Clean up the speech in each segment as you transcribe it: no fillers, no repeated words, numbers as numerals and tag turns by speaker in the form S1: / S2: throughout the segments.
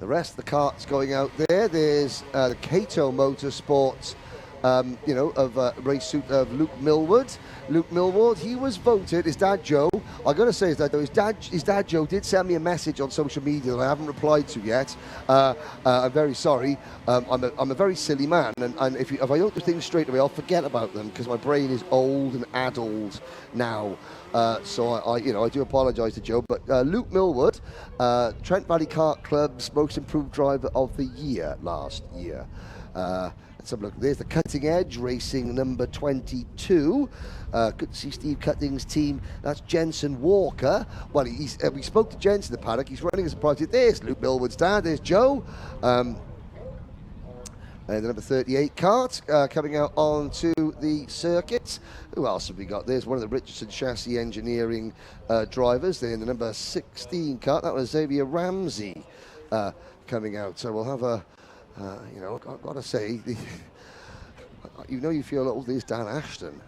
S1: The rest of the karts going out there. There's the Cato Motorsports, race suit of Luke Millward. Luke Millward, he was voted, his dad Joe, I gotta say his dad Joe did send me a message on social media that I haven't replied to yet. I'm very sorry. I'm a very silly man, and if I don't do things straight away, I'll forget about them because my brain is old and addled now. So I do apologise to Joe, but Luke Millward, Trent Valley Kart Club's Most Improved Driver of the Year last year. Let's have a look. There's the Cutting Edge Racing number 22. Good to see Steve Cutting's team. That's Jensen Walker. Well, we spoke to Jensen in the paddock. He's running as a project. There's Luke Millward's dad. There's Joe. And the number 38 kart coming out onto the circuit. Who else have we got? There's one of the Richardson Chassis Engineering drivers. They're in the number 16 kart. That was Xavier Ramsey coming out. So we'll have a, I've got to say, you feel all this Dan Ashton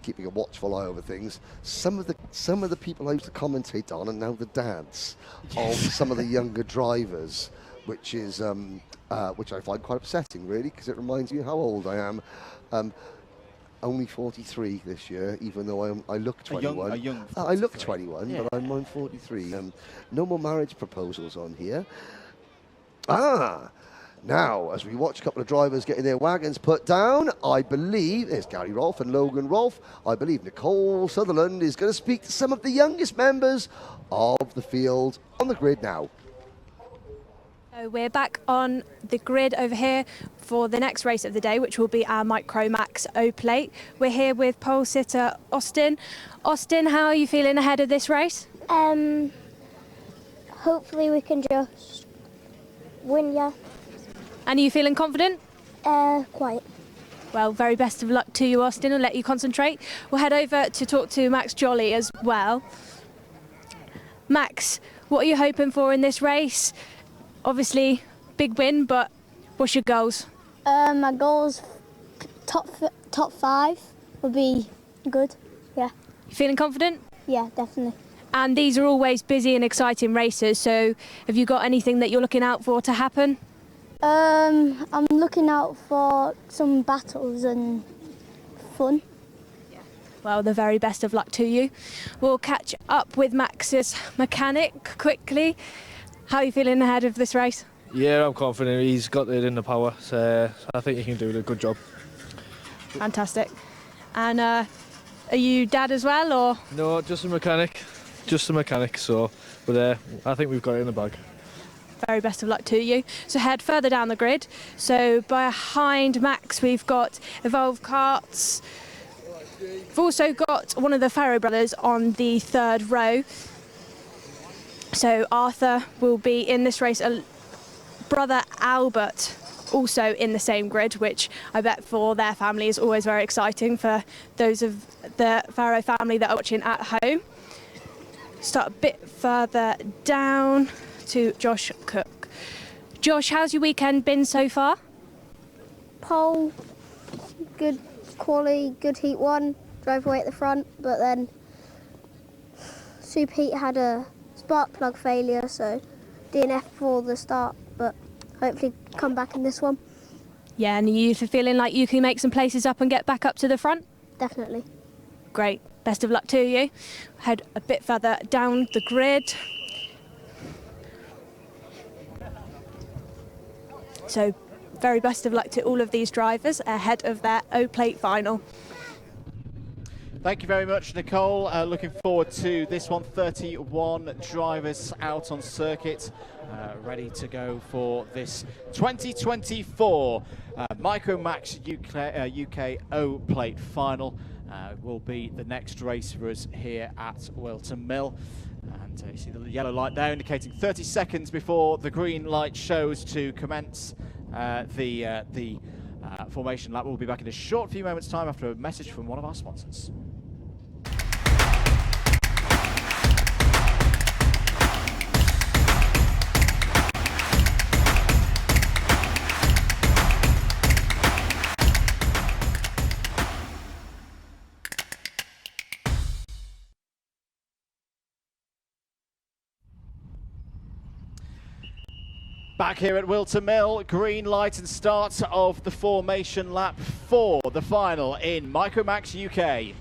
S1: keeping a watchful eye over things. Some of the people I used to commentate on are now the dads of some of the younger drivers, which is which I find quite upsetting, really, because it reminds me how old I am. Only 43 this year, even though I look 21.
S2: A young
S1: I look 21, yeah. But I'm 43. No more marriage proposals on here. Now, as we watch a couple of drivers getting their wagons put down, I believe, there's Gary Rolfe and Logan Rolfe, I believe Nicole Sutherland is going to speak to some of the youngest members of the field on the grid now.
S3: So we're back on the grid over here for the next race of the day, which will be our MicroMax O-Plate. We're here with pole sitter Austin. Austin, how are you feeling ahead of this race?
S4: Hopefully we can just win, yeah.
S3: And are you feeling confident?
S4: Quite.
S3: Well, very best of luck to you, Austin. I'll let you concentrate. We'll head over to talk to Max Jolly as well. Max, what are you hoping for in this race? Obviously, big win, but what's your goals?
S4: My goals, top 5 would be good, yeah.
S3: You feeling confident?
S4: Yeah, definitely.
S3: And these are always busy and exciting races, so have you got anything that you're looking out for to happen?
S4: I'm looking out for some battles and fun.
S3: Well, the very best of luck to you. We'll catch up with Max's mechanic quickly. How are you feeling ahead of this race?
S5: Yeah, I'm confident. He's got it in the power, so I think he can do a good job.
S3: Fantastic. And are you dad as well, or?
S5: No, just a mechanic. Just a mechanic, so, but I think we've got it in the bag.
S3: Very best of luck to you. So head further down the grid. So behind Max, we've got Evolve Karts. We've also got one of the Farrow brothers on the 3rd row. So Arthur will be in this race. Brother Albert also in the same grid, which I bet for their family is always very exciting for those of the Farrow family that are watching at home. Start a bit further down to Josh Cook. Josh, how's your weekend been so far?
S4: Pole, good quality, good heat 1, drove away at the front, but then Superheat had a spark plug failure, so DNF for the start, but hopefully come back in this one.
S3: Yeah, and are you feeling like you can make some places up and get back up to the front?
S4: Definitely.
S3: Great, best of luck to you. Head a bit further down the grid. So, very best of luck to all of these drivers ahead of their O-Plate final.
S2: Thank you very much, Nicole. Looking forward to this one. 31 drivers out on circuit, ready to go for this 2024 MicroMax UK O-Plate final. Will be the next race for us here at Wilton Mill. And you see the yellow light there indicating 30 seconds before the green light shows to commence the formation lap. We'll be back in a short few moments' time after a message from one of our sponsors. Back here at Wilton Mill, green light and start of the formation lap for the final in MicroMax UK.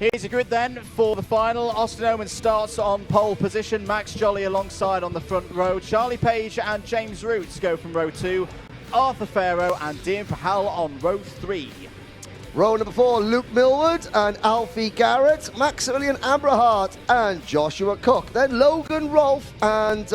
S2: Here's a grid then for the final. Austin Oman starts on pole position. Max Jolly alongside on the front row. Charlie Page and James Roots go from row 2. Arthur Farrow and Dean Pahal on row 3.
S1: Row number 4, Luke Millward and Alfie Garrett, Maximilian Abrahart and Joshua Cook. Then Logan Rolfe and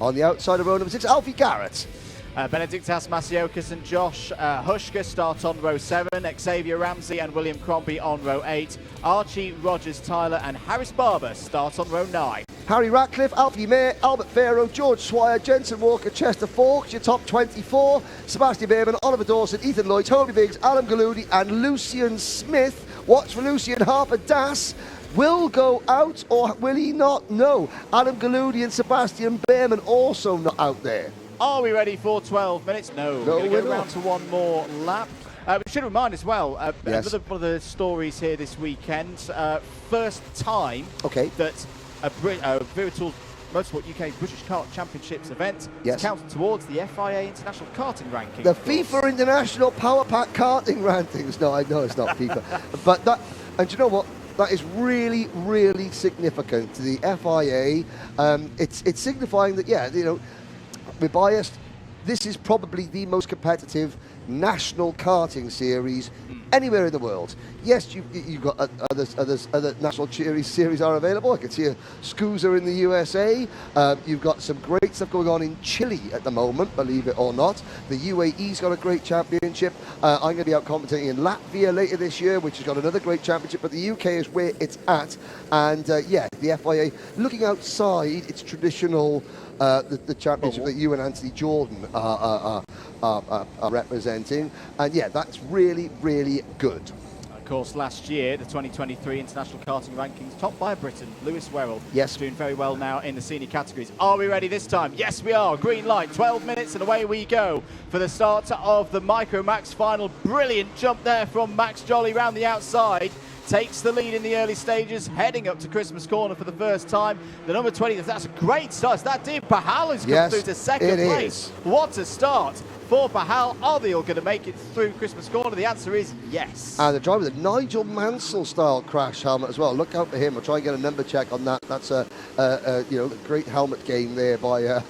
S1: on the outside of row number 6, Alfie Garrett.
S2: Benedictas Masiokas and Josh Hushka start on row 7. Xavier Ramsey and William Crombie on row 8. Archie Rogers Tyler and Harris Barber start on row 9.
S1: Harry Ratcliffe, Alfie Mayer, Albert Farrow, George Swire, Jensen Walker, Chester Fawkes, your top 24. Sebastian Behrman, Oliver Dawson, Ethan Lloyd, Toby Biggs, Alan Galudi and Lucian Smith. Watch for Lucian Harper Das. Will go out or will he not? No. Alan Galudi and Sebastian Behrman also not out there.
S2: Are we ready for 12 minutes? No, we're going to go round to one more lap. We should remind as well,
S1: yes.
S2: one of the stories here this weekend, first time that a Virtual Motorsport UK British Kart Championships event is counted towards the FIA International Karting ranking.
S1: The FIFA International Power Pack Karting rankings. No, I know it's not FIFA. But that, and you know what? That is really, really significant to the FIA. It's signifying that, yeah, you know, we're biased. This is probably the most competitive national karting series anywhere in the world. Yes, you've got other national series are available. I can see a Scusa in the USA. You've got some great stuff going on in Chile at the moment, believe it or not. The UAE's got a great championship. I'm going to be out commentating in Latvia later this year, which has got another great championship, but the UK is where it's at. And yeah, the FIA, looking outside its traditional the championship that you and Anthony Jordan are representing, and yeah, that's really, really good.
S2: Of course, last year, the 2023 International Karting Rankings, topped by Britain, Lewis Werrell.
S1: Yes.
S2: Doing very well now in the senior categories. Are we ready this time? Yes, we are. Green light, 12 minutes, and away we go for the start of the MicroMax final. Brilliant jump there from Max Jolly round the outside. Takes the lead in the early stages, heading up to Christmas Corner for the first time. The number 20, that's a great start. That Dean Pahal has come through to second place. What a start for Pahal. Are they all going to make it through Christmas Corner? The answer is yes.
S1: And the driver with a Nigel Mansell style crash helmet as well. Look out for him. I'll try and get a number check on that. That's a you know, great helmet game there by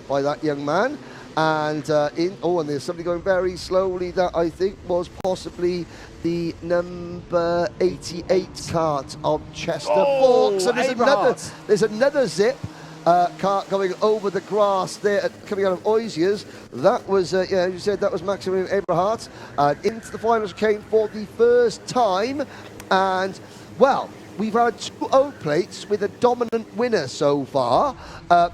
S1: by that young man. And and there's somebody going very slowly. That I think was possibly the number 88 kart of Chester Fawkes. And there's another zip kart going over the grass there, coming out of Oisiers. That was, yeah, you said that was Maximilian Abrahart. Into the finals came for the first time. And, well, we've had 2 O plates with a dominant winner so far.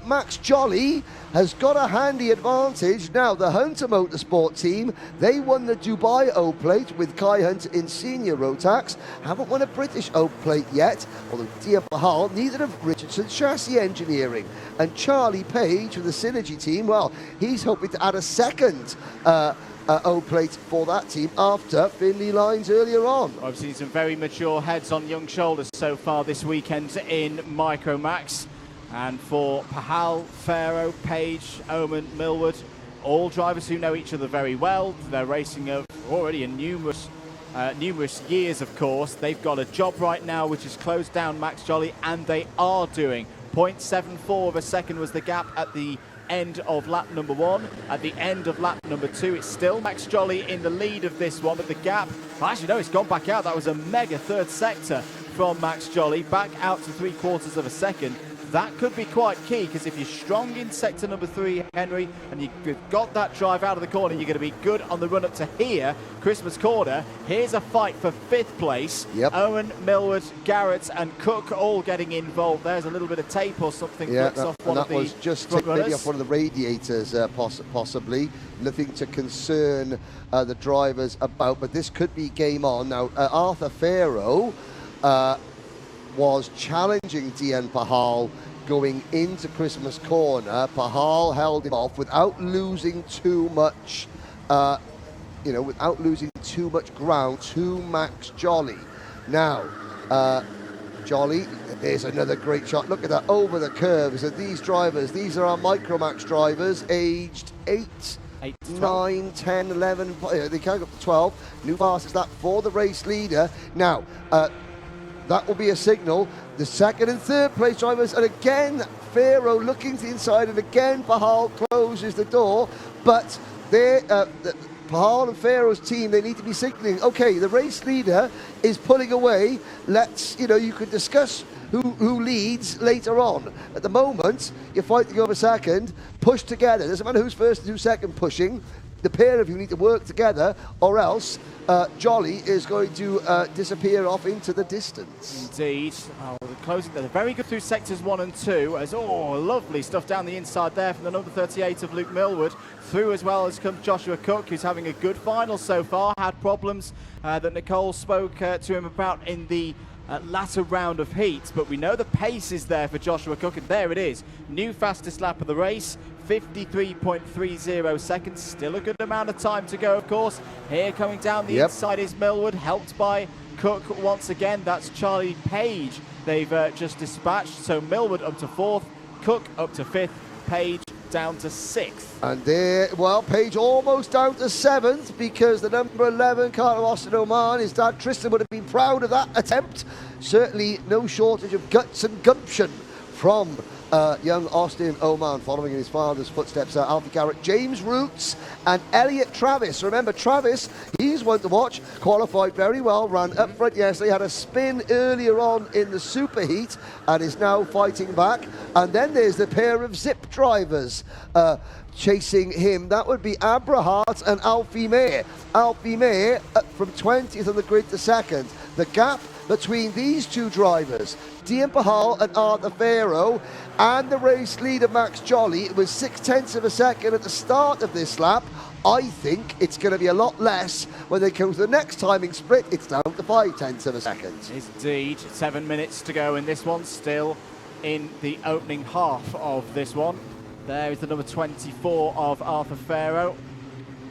S1: Max Jolly has got a handy advantage. Now, the Hunter Motorsport team, they won the Dubai O plate with Kai Hunter in senior Rotax. Haven't won a British O plate yet, although Dean Pahal, neither have Richardson Chassis Engineering. And Charlie Page with the Synergy team, well, he's hoping to add a second O plate for that team after Finley Lines earlier on.
S2: I've seen some very mature heads on young shoulders so far this weekend in MicroMax. And for Pahal, Farrow, Page, Oman, Millward, all drivers who know each other very well. They're racing already in numerous years, of course. They've got a job right now which has closed down Max Jolly, and they are doing. 0.74 of a second was the gap at the end of lap number 1. At the end of lap number 2, it's still Max Jolly in the lead of this one, but the gap, actually no, it's gone back out. That was a mega third sector from Max Jolly, back out to 3/4 of a second. That could be quite key, because if you're strong in sector number 3, Henry, and you've got that drive out of the corner, you're going to be good on the run up to here, Christmas Corner. Here's a fight for 5th place.
S1: Yep.
S2: Owen, Millward, Garrett and Cook all getting involved. There's a little bit of tape or something.
S1: Yeah,
S2: off one of
S1: that was just maybe off one of the radiators, possibly. Nothing to concern the drivers about, but this could be game on. Now, Arthur Farrow was challenging Dean Pahal going into Christmas Corner. Pahal held him off without losing too much you know, without losing too much ground to Max Jolly. Now, Jolly, there's another great shot. Look at that, over the curves. And these drivers, these are our MicroMax drivers, aged 8, 9, 10, 11, they can't go up to 12. New fastest lap for the race leader. Now, that will be a signal. The second and third place drivers, and again, Pharaoh looking to the inside, and again, Pahal closes the door. But they're, Pahal and Pharaoh's team, they need to be signaling, okay, the race leader is pulling away. Let's, you know, you could discuss who leads later on. At the moment, you're fighting over second, push together. Doesn't matter who's first and who's second pushing. The pair of you need to work together, or else Jolly is going to disappear off into the distance.
S2: Indeed. Oh, the closing, they're very good through sectors 1 and 2. As lovely stuff down the inside there from the number 38 of Luke Millward. Through as well as comes Joshua Cook, who's having a good final so far. Had problems that Nicole spoke to him about in the latter round of heats, but we know the pace is there for Joshua Cook, and there it is. New fastest lap of the race, 53.30 seconds. Still a good amount of time to go, of course. Here coming down the inside is Millward, helped by Cook once again. That's Charlie Page they've just dispatched. So Millward up to 4th, Cook up to 5th, Page down to 6th.
S1: And there, well, Page almost down to 7th, because the number 11, Carter Austin Oman, his dad Tristan would have been proud of that attempt. Certainly no shortage of guts and gumption from young Austin Oman, following in his father's footsteps. Alfie Garrett, James Roots and Elliot Travis. Remember Travis, he's one to watch, qualified very well, ran up front yesterday, had a spin earlier on in the superheat and is now fighting back. And then there's the pair of Zip drivers chasing him. That would be Abrahart and Alfie May. Alfie May from 20th on the grid to 2nd. The gap between these two drivers, Dian Pahal and Arthur Pharaoh, and the race leader Max Jolly, it was 0.6 of a second at the start of this lap. I think it's going to be a lot less when they come to the next timing split. It's down to 0.5 of a second.
S2: It is indeed. 7 minutes to go in this one, still in the opening half of this one. There is the number 24 of Arthur Pharaoh.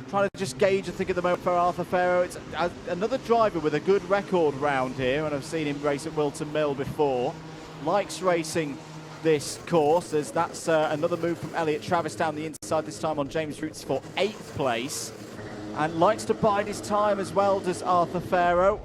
S2: Trying to just gauge, I think, at the moment for Arthur Pharaoh. It's another driver with a good record round here, and I've seen him race at Wilton Mill before. Likes racing this course, as that's another move from Elliot Travis down the inside, this time on James Roots for 8th place. And likes to bide his time as well, does Arthur Pharaoh.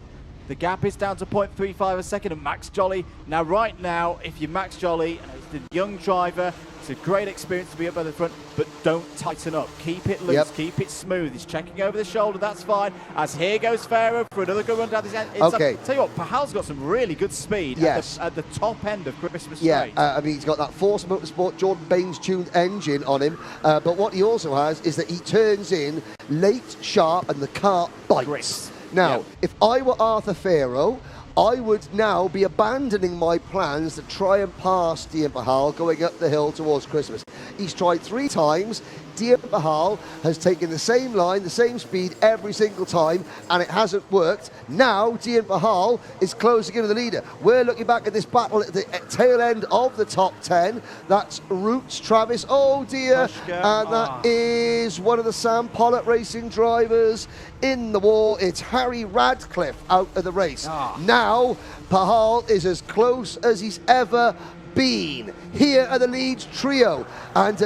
S2: The gap is down to 0.35 a second, and Max Jolly. Now, right now, if you're Max Jolly, and it's the young driver, it's a great experience to be up at the front, but don't tighten up. Keep it loose, keep it smooth. He's checking over the shoulder, that's fine. As here goes Pharaoh for another good run down this end.
S1: Okay.
S2: Tell you what, Pahal's got some really good speed at the top end of Christmas Straight.
S1: I mean, he's got that Force Motorsport Jordan Baines tuned engine on him, but what he also has is that he turns in late, sharp, and the car bites.
S2: Great.
S1: Now, if I were Arthur Pharaoh, I would now be abandoning my plans to try and pass Dian Pahal going up the hill towards Christmas. He's tried 3 times. Dian Pahal has taken the same line, the same speed every single time, and it hasn't worked. Now Dian Pahal is closing in on the leader. We're looking back at this battle at the tail end of the top 10. That's Roots, Travis, oh dear, and that is one of the Sam Pollitt racing drivers in the war. It's Harry Radcliffe out of the race. Now Pahal is as close as he's ever been. Here are the lead trio, and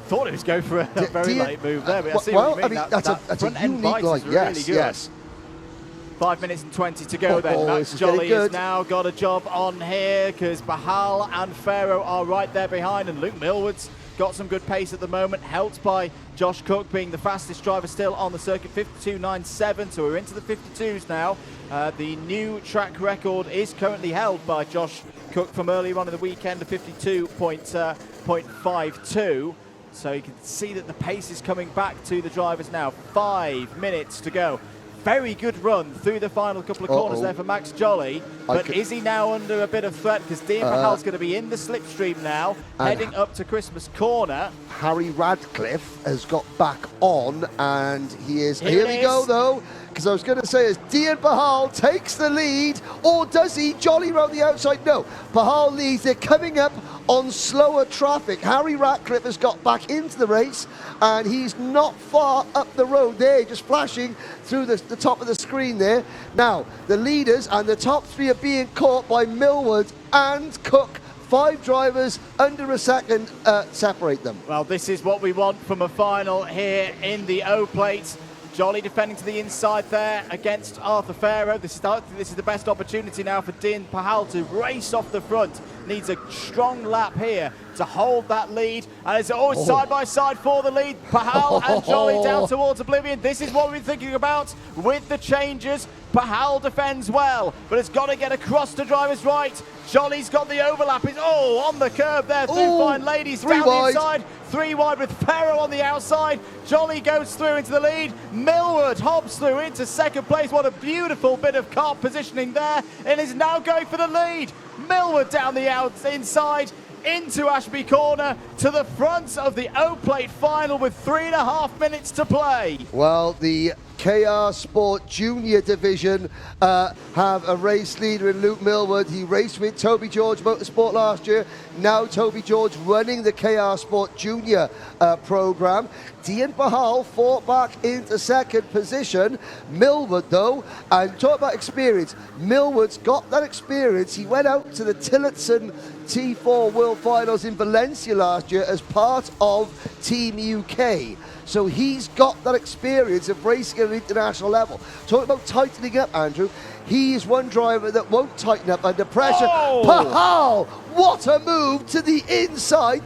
S2: thought it was going for a very late move there, but I see
S1: well,
S2: what you mean.
S1: I mean, that's a
S2: front-end
S1: unique line.
S2: Really good.
S1: Yes.
S2: 5 minutes and 20 to go then. Max Jolly has now got a job on here, because Pahal and Pharaoh are right there behind, and Luke Millward's got some good pace at the moment, helped by Josh Cook being the fastest driver still on the circuit, 52.97, so we're into the 52s now. The new track record is currently held by Josh Cook from earlier on in the weekend, of 52.52. So you can see that the pace is coming back to the drivers now. 5 minutes to go. Very good run through the final couple of corners there for Max Jolly. But is he now under a bit of threat? Because Dian Pahal's going to be in the slipstream now, heading up to Christmas Corner.
S1: Harry Radcliffe has got back on, and he is... Here we go, though. Because I was going to say, as Dian Pahal takes the lead, or does he? Jolly round the outside? No. Pahal leads. They're coming up on slower traffic. Harry Ratcliffe has got back into the race, and he's not far up the road there, just flashing through the top of the screen there. Now, the leaders and the top 3 are being caught by Millward and Cook. 5 drivers under a second separate them.
S2: Well, this is what we want from a final here in the O-Plate. Jolly defending to the inside there against Arthur Farrow. This is the best opportunity now for Dean Pahal to race off the front. Needs a strong lap here to hold that lead. And it's always side by side for the lead. Pahal and Jolly down towards oblivion. This is what we've been thinking about with the changes. Pahal defends well, but has got to get across to driver's right. Jolly's got the overlap. He's on the curb there. Through fine ladies down the inside. 3 wide with Farrow on the outside. Jolly goes through into the lead. Millward hops through into second place. What a beautiful bit of kart positioning there. And is now going for the lead. Millward down the inside into Ashby Corner to the front of the O-Plate final with 3.5 minutes to play.
S1: Well, the KR Sport Junior Division have a race leader in Luke Millward. He raced with Toby George Motorsport last year. Now Toby George running the KR Sport Junior program. Dean Pahal fought back into second position. Millward, though, and talk about experience, Millward's got that experience. He went out to the Tillotson T4 World Finals in Valencia last year as part of Team UK. So he's got that experience of racing at an international level. Talking about tightening up, Andrew, he is one driver that won't tighten up under pressure. Pahal, what a move to the inside.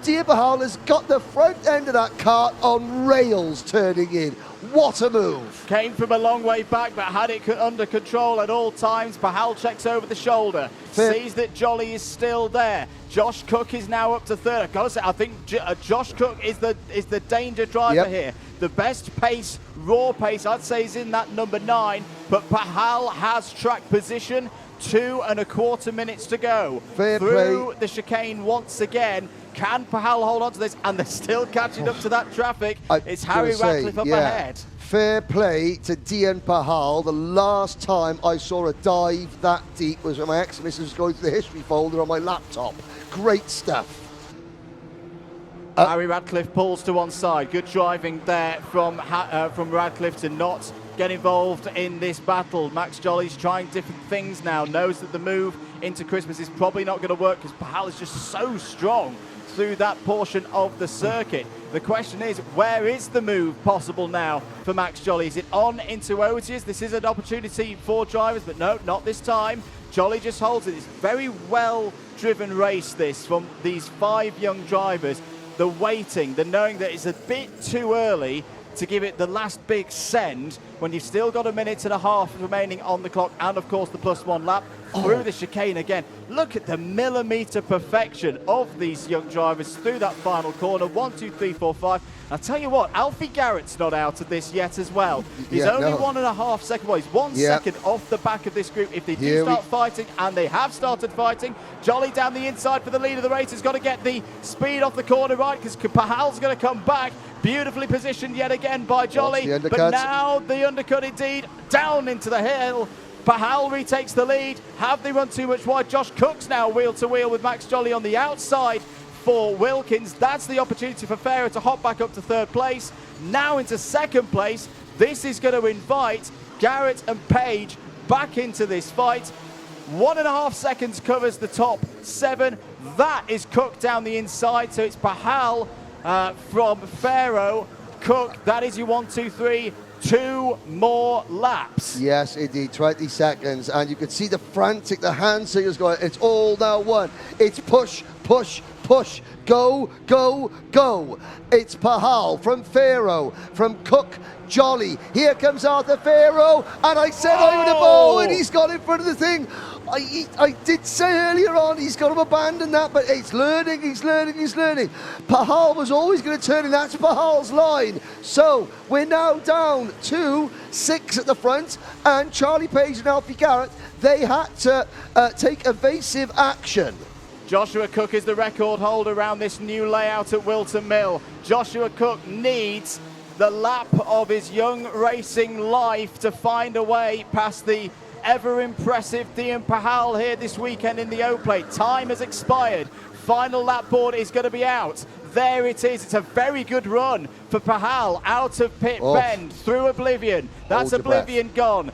S1: Dean Pahal has got the front end of that kart on rails turning in. What a move.
S2: Came from a long way back, but had it under control at all times. Pahal checks over the shoulder, sees that Jolly is still there. Josh Cook is now up to third. I've got to say, I think Josh Cook is the danger driver here. The best pace, raw pace, I'd say is in that number 9, but Pahal has track position. 2.25 minutes to go. Through the chicane once again. Can Pahal hold on to this? And they're still catching up to that traffic. It's Harry Ratcliffe up ahead.
S1: Fair play to Dean Pahal. The last time I saw a dive that deep was when my ex-missus was going through the history folder on my laptop. Great stuff.
S2: Harry Ratcliffe pulls to one side. Good driving there from Ratcliffe to not get involved in this battle. Max Jolly's trying different things now. Knows that the move into Christmas is probably not going to work because Pahal is just so strong through that portion of the circuit. The question is, where is the move possible now for Max Jolly? Is it on into Otis? This is an opportunity for drivers, but no, not this time. Jolly just holds it. It's a very well-driven race, this, from these 5 young drivers. The waiting, the knowing that it's a bit too early to give it the last big send when you've still got 1.5 minutes remaining on the clock, and of course the +1 lap through the chicane again. Look at the millimetre perfection of these young drivers through that final corner. 1, 2, 3, 4, 5. I'll tell you what, Alfie Garrett's not out of this yet as well. He's only 1.5 seconds. Well, he's 1 second off the back of this group. If they do start fighting, and they have started fighting, Jolly down the inside for the lead of the race has got to get the speed off the corner right, because Pahal's going to come back. Beautifully positioned yet again by Jolly, but now the undercut indeed, down into the hill. Pahal retakes the lead. Have they run too much wide? Josh Cook's now wheel to wheel with Max Jolly on the outside for Wilkins. That's the opportunity for Farrow to hop back up to third place. Now into second place. This is going to invite Garrett and Page back into this fight. 1.5 seconds covers the top 7. That is Cook down the inside, so it's Pahal from Farrow. Cook, that is your 1, 2, 3. 2 more laps.
S1: Yes, indeed, 20 seconds. And you can see the frantic, the hand signals going, it's all now one. It's push, push, push, go, go, go. It's Pahal from Farrow, from Cook, Jolly. Here comes Arthur Farrow, and I said I would have and he's got in front of the thing. I did say earlier on he's got to abandon that, but he's learning. Pahal was always going to turn in. That's Pahal's line. So we're now down to 6 at the front, and Charlie Page and Alfie Garrett, they had to take evasive action.
S2: Joshua Cook is the record holder around this new layout at Wilton Mill. Joshua Cook needs the lap of his young racing life to find a way past the ever impressive Dean Pahal here this weekend in the O-Plate. Time has expired. final lap board is going to be out. There it is. It's a very good run for Pahal out of pit bend through Oblivion. That's Oblivion gone.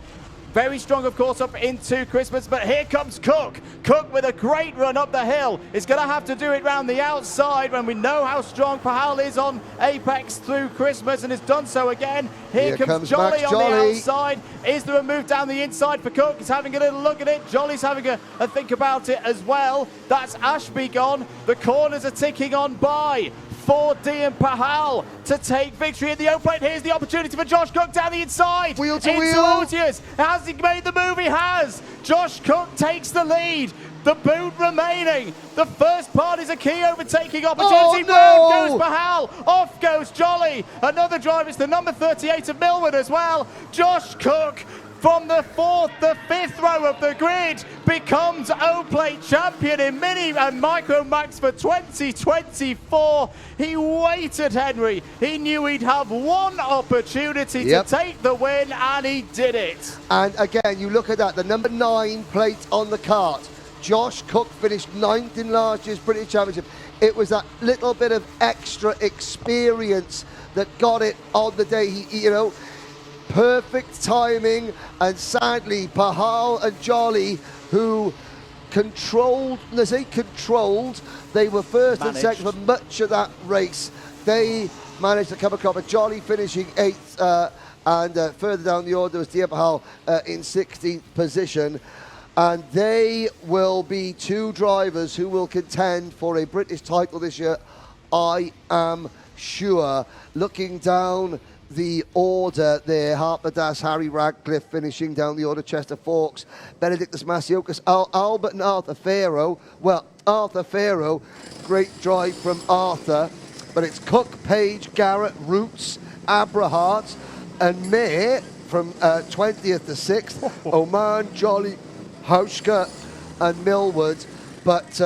S2: Very strong, of course, up into Christmas, but here comes Cook. Cook with a great run up the hill. He's going to have to do it round the outside when we know how strong Pahal is on Apex through Christmas and has done so again. Here comes Jolly on the outside. Is there a move down the inside for Cook? He's having a little look at it. Jolly's having a think about it as well. That's Ashby gone. The corners are ticking on by for Dean Pahal to take victory in the O-plate. Here's the opportunity for Josh Cook down the inside.
S1: Wheel to
S2: into
S1: wheel.
S2: Ozius. Has he made the move? He has. Josh Cook takes the lead. The boot remaining. The first part is a key overtaking opportunity.
S1: Oh, no.
S2: Goes Pahal. Off goes Jolly. Another driver. It's the number 38 of Millwood as well. Josh Cook, from the fifth row of the grid, becomes O-Plate champion in Mini and MicroMax for 2024. He waited, Henry. He knew he'd have one opportunity to take the win, and he did it.
S1: And again, you look at that, the number 9 plate on the kart. Josh Cook finished 9th in last year's British Championship. It was that little bit of extra experience that got it on the day. He perfect timing, and sadly Pahal and Jolly, who controlled, they were first and second for much of that race. They managed to come across, but Jolly finishing 8th, and further down the order was Dean Pahal in 16th position. And they will be 2 drivers who will contend for a British title this year, I am sure. Looking down the order there, Harper Das, Harry Radcliffe finishing down the order, Chester Fawkes, Benedictus Masiokas, Albert and Arthur Farrow. Well, Arthur Farrow, great drive from Arthur, but it's Cook, Page, Garrett, Roots, Abrahart, and May from 20th to 6th, Oman, Jolly, Hauschka and Millwood, but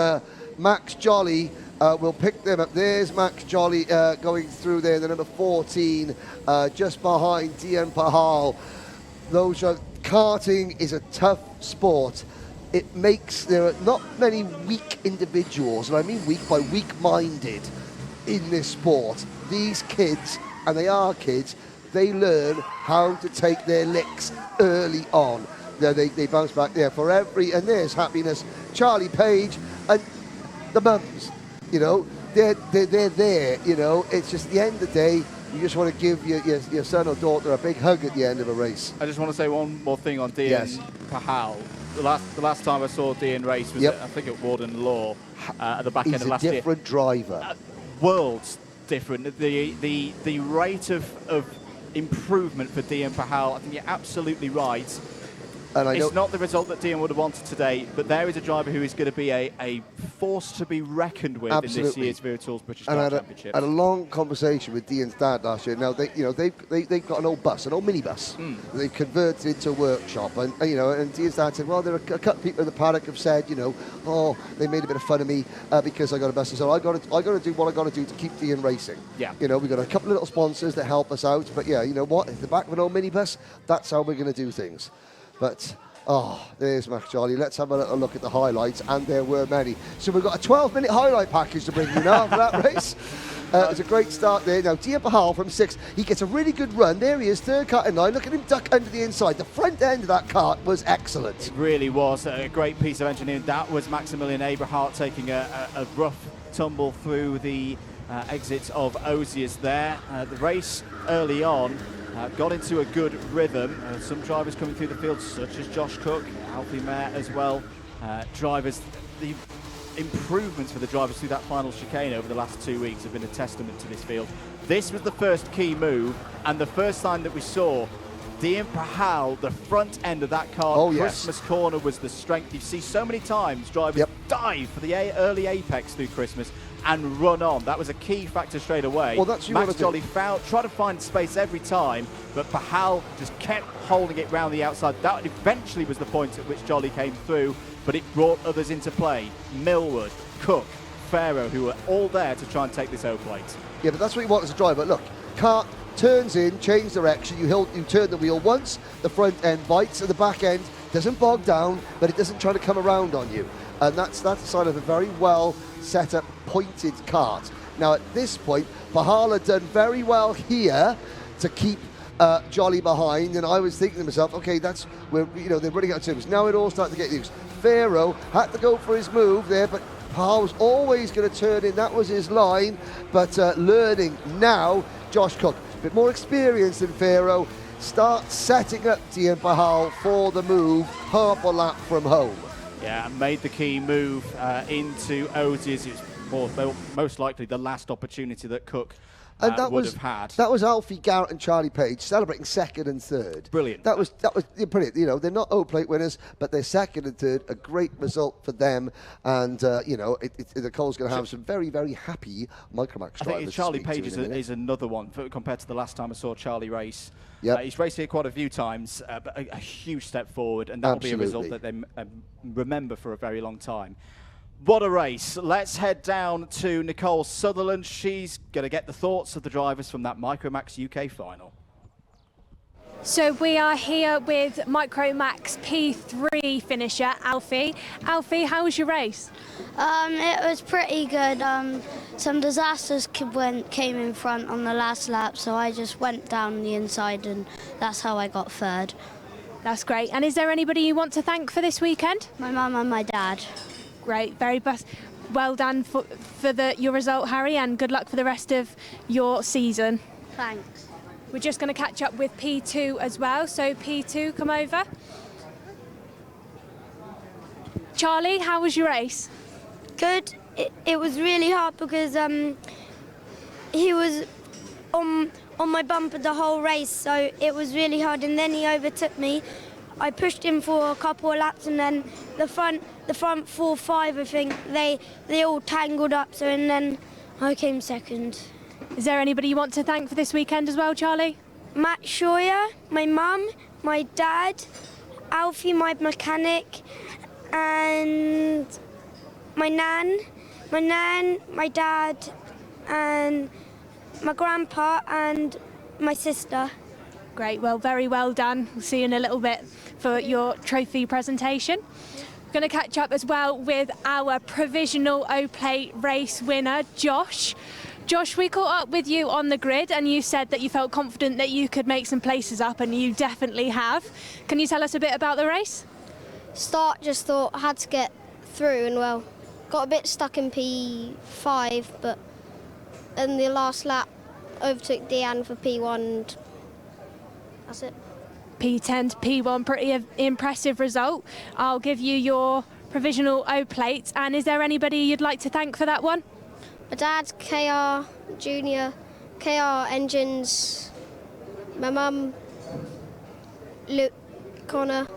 S1: Max Jolly will pick them up. There's Max Jolly going through there, the number 14, just behind Dean Pahal. Karting is a tough sport. There are not many weak individuals, and I mean weak by weak-minded, in this sport. These kids, and they are kids, they learn how to take their licks early on. They bounce back there for and there's happiness. Charlie Page and the mums, they're there, It's just the end of the day, you just want to give your son or daughter a big hug at the end of a race.
S2: I just want to say one more thing on Dean Pahal. The last time I saw Dean race was, I think, at Warden Law at the back end of last year.
S1: He's a different driver.
S2: Worlds different. The rate of improvement for Dean Pahal, I think you're absolutely right. And it's not the result that Dean would have wanted today, but there is a driver who is going to be a force to be reckoned with in this year's Virtuals British Kart Championship.
S1: I had a long conversation with Dean's dad last year. Now they've got an old minibus. They've converted into a workshop, and Dean's dad said, well, there are a couple of people in the paddock have said, they made a bit of fun of me because I got a bus. So I got to do what I got to do to keep Dean racing. Yeah. We've got a couple of little sponsors that help us out, but you know what? At the back of an old minibus, that's how we're going to do things. But, there's Max Jolly. Let's have a little look at the highlights, and there were many. So we've got a 12-minute highlight package to bring you now for that race. It's a great start there. Now, Dean Pahal from 6th, he gets a really good run. There he is, 3rd cut in line. Look at him duck under the inside. The front end of that kart was excellent.
S2: It really was a great piece of engineering. That was Maximilian Aberhart taking a rough tumble through the exits of Ozius there. The race early on got into a good rhythm. Some drivers coming through the field, such as Josh Cook, Alfie Mayer as well. The improvements for the drivers through that final chicane over the last 2 weeks have been a testament to this field. This was the first key move, and the first time that we saw Dean Pahal, the front end of that car, Christmas corner was the strength. You see so many times drivers dive for the early apex through Christmas and run on. That was a key factor straight away.
S1: Well, that's
S2: Max Jolly tried to find space every time, but Pahal just kept holding it round the outside. That eventually was the point at which Jolly came through, but it brought others into play. Millwood, Cook, Farrow, who were all there to try and take this O-plate.
S1: Yeah, but that's what you want as a driver. Look, kart turns in, change direction, you turn the wheel once, the front end bites, and the back end doesn't bog down, but it doesn't try to come around on you. and that's a sign of a very well set up, pointed kart. Now at this point, Bahala done very well here to keep Jolly behind, and I was thinking to myself, okay, they're running out of service. Now it all started to get used. Pharaoh had to go for his move there, but Bahala was always going to turn in. That was his line, but learning now, Josh Cook, a bit more experience than Pharaoh, start setting up Dian Bahal for the move, half a lap from home.
S2: Yeah, and made the key move into Ozies. It was most likely the last opportunity that Cook would have had.
S1: That was Alfie Garrett and Charlie Page celebrating second and third.
S2: Brilliant.
S1: That was brilliant. You know, they're not O-plate winners, but they're second and third. A great result for them. And Nicole's going to have some very, very happy MicroMax drivers. I think
S2: Charlie Page is another one compared to the last time I saw Charlie race.
S1: Yep.
S2: He's raced here quite a few times, but a huge step forward, and that will be a result that they remember for a very long time. What a race. Let's head down to Nicole Sutherland. She's going to get the thoughts of the drivers from that MicroMax UK final.
S3: So we are here with MicroMax P3 finisher, Alfie. Alfie, how was your race?
S6: It was pretty good. Some disasters came in front on the last lap, so I just went down the inside, and that's how I got third.
S3: That's great. And is there anybody you want to thank for this weekend?
S6: My mum and my dad.
S3: Great, very best. Well done for your result, Harry, and good luck for the rest of your season.
S6: Thanks.
S3: We're just going to catch up with P2 as well. So P2, come over. Charlie, how was your race?
S6: Good. It was really hard because he was on my bumper the whole race, so it was really hard. And then he overtook me. I pushed him for a couple of laps, and then the front 4, 5, I think, they all tangled up. So and then I came second.
S3: Is there anybody you want to thank for this weekend as well, Charlie?
S6: Matt Scheuer, my mum, my dad, Alfie, my mechanic, and my nan, my dad, and my grandpa, and my sister.
S3: Great, well, very well done. We'll see you in a little bit for your trophy presentation. We're going to catch up as well with our provisional O-Plate race winner, Josh. Josh, we caught up with you on the grid and you said that you felt confident that you could make some places up, and you definitely have. Can you tell us a bit about the race?
S4: Start, just thought I had to get through, and well, got a bit stuck in P5, but in the last lap overtook Deanne for P1, and that's it.
S3: P10 to P1, pretty impressive result. I'll give you your provisional O-Plate. And is there anybody you'd like to thank for that one?
S4: My dad, KR Junior, KR Engines, my mum, Louis Connor,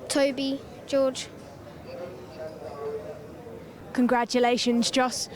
S4: Toby, George.
S3: Congratulations, Josh.